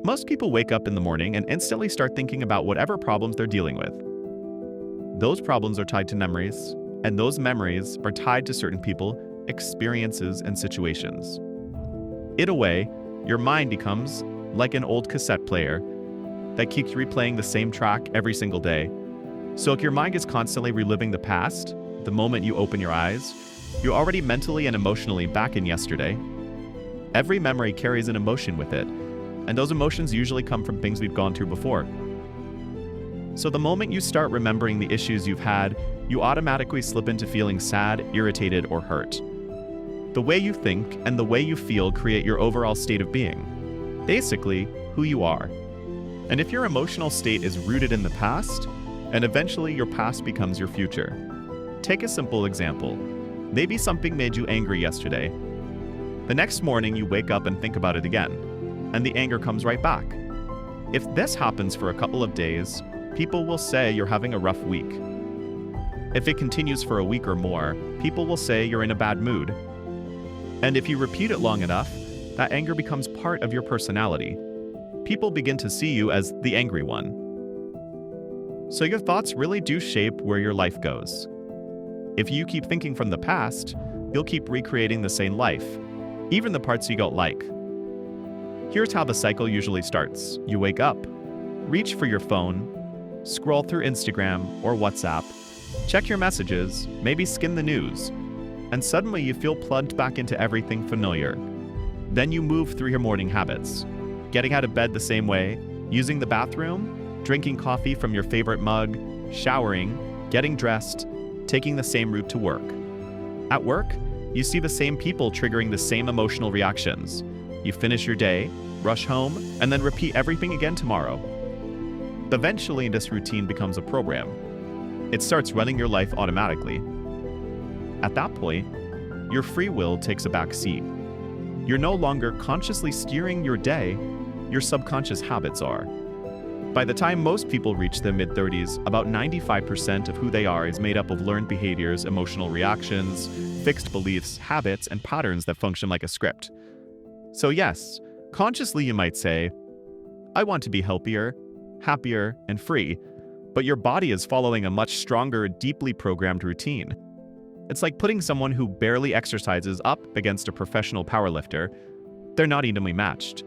Most people wake up in the morning and instantly start thinking about whatever problems they're dealing with. Those problems are tied to memories, and those memories are tied to certain people, experiences, and situations. In a way, your mind becomes like an old cassette player that keeps replaying the same track every single day. So if your mind is constantly reliving the past, the moment you open your eyes, you're already mentally and emotionally back in yesterday. Every memory carries an emotion with it, and those emotions usually come from things we've gone through before. So the moment you start remembering the issues you've had, you automatically slip into feeling sad, irritated, or hurt. The way you think and the way you feel create your overall state of being, basically who you are. And if your emotional state is rooted in the past, and eventually your past becomes your future. Take a simple example. Maybe something made you angry yesterday. The next morning you wake up and think about it again, and the anger comes right back. If this happens for a couple of days, people will say you're having a rough week. If it continues for a week or more, people will say you're in a bad mood. And if you repeat it long enough, that anger becomes part of your personality. People begin to see you as the angry one. So your thoughts really do shape where your life goes. If you keep thinking from the past, you'll keep recreating the same life, even the parts you don't like. Here's how the cycle usually starts. You wake up, reach for your phone, scroll through Instagram or WhatsApp, check your messages, maybe skim the news, and suddenly you feel plugged back into everything familiar. Then you move through your morning habits, getting out of bed the same way, using the bathroom, drinking coffee from your favorite mug, showering, getting dressed, taking the same route to work. At work, you see the same people triggering the same emotional reactions. You finish your day, rush home, and then repeat everything again tomorrow. Eventually, this routine becomes a program. It starts running your life automatically. At that point, your free will takes a back seat. You're no longer consciously steering your day, your subconscious habits are. By the time most people reach their mid-30s, about 95% of who they are is made up of learned behaviors, emotional reactions, fixed beliefs, habits, and patterns that function like a script. So yes, consciously you might say, I want to be healthier, happier, and free, but your body is following a much stronger, deeply programmed routine. It's like putting someone who barely exercises up against a professional powerlifter. They're not evenly matched.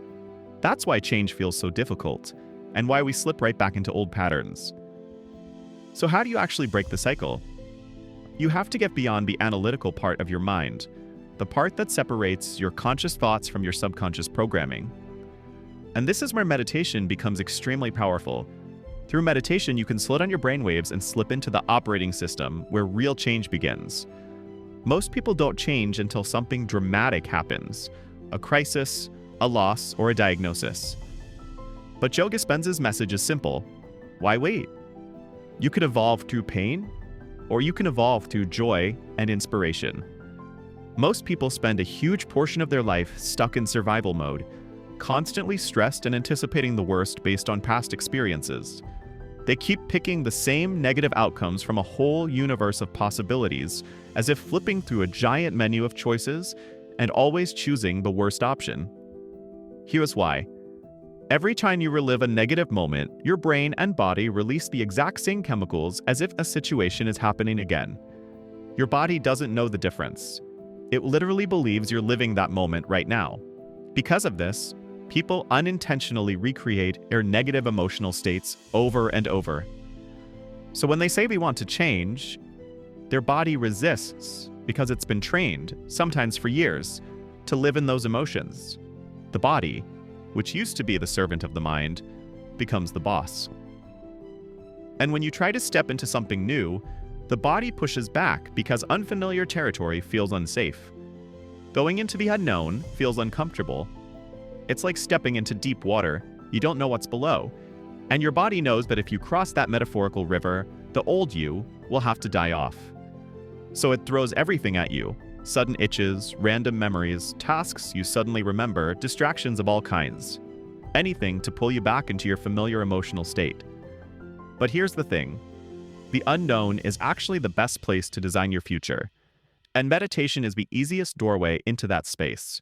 That's why change feels so difficult, and why we slip right back into old patterns. So how do you actually break the cycle? You have to get beyond the analytical part of your mind, the part that separates your conscious thoughts from your subconscious programming. And this is where meditation becomes extremely powerful. Through meditation, you can slow down your brainwaves and slip into the operating system where real change begins. Most people don't change until something dramatic happens, a crisis, a loss, or a diagnosis. But Joe Dispenza's message is simple. Why wait? You can evolve through pain, or you can evolve through joy and inspiration. Most people spend a huge portion of their life stuck in survival mode, constantly stressed and anticipating the worst based on past experiences. They keep picking the same negative outcomes from a whole universe of possibilities, as if flipping through a giant menu of choices and always choosing the worst option. Here's why. Every time you relive a negative moment, your brain and body release the exact same chemicals as if a situation is happening again. Your body doesn't know the difference. It literally believes you're living that moment right now. Because of this, people unintentionally recreate their negative emotional states over and over. So when they say they want to change, their body resists because it's been trained, sometimes for years, to live in those emotions. The body, which used to be the servant of the mind, becomes the boss. And when you try to step into something new, the body pushes back because unfamiliar territory feels unsafe. Going into the unknown feels uncomfortable. It's like stepping into deep water. You don't know what's below. And your body knows that if you cross that metaphorical river, the old you will have to die off. So it throws everything at you. Sudden itches, random memories, tasks you suddenly remember, distractions of all kinds. Anything to pull you back into your familiar emotional state. But here's the thing. The unknown is actually the best place to design your future. And meditation is the easiest doorway into that space.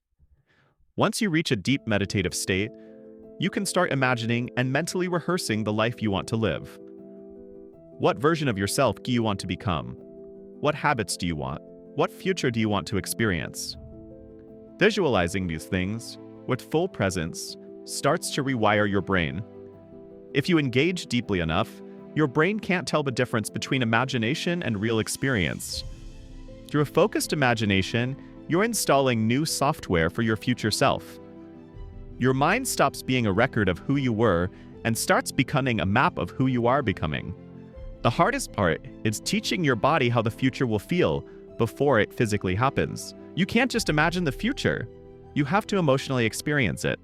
Once you reach a deep meditative state, you can start imagining and mentally rehearsing the life you want to live. What version of yourself do you want to become? What habits do you want? What future do you want to experience? Visualizing these things, with full presence, starts to rewire your brain. If you engage deeply enough, your brain can't tell the difference between imagination and real experience. Through a focused imagination, you're installing new software for your future self. Your mind stops being a record of who you were and starts becoming a map of who you are becoming. The hardest part is teaching your body how the future will feel before it physically happens. You can't just imagine the future. You have to emotionally experience it.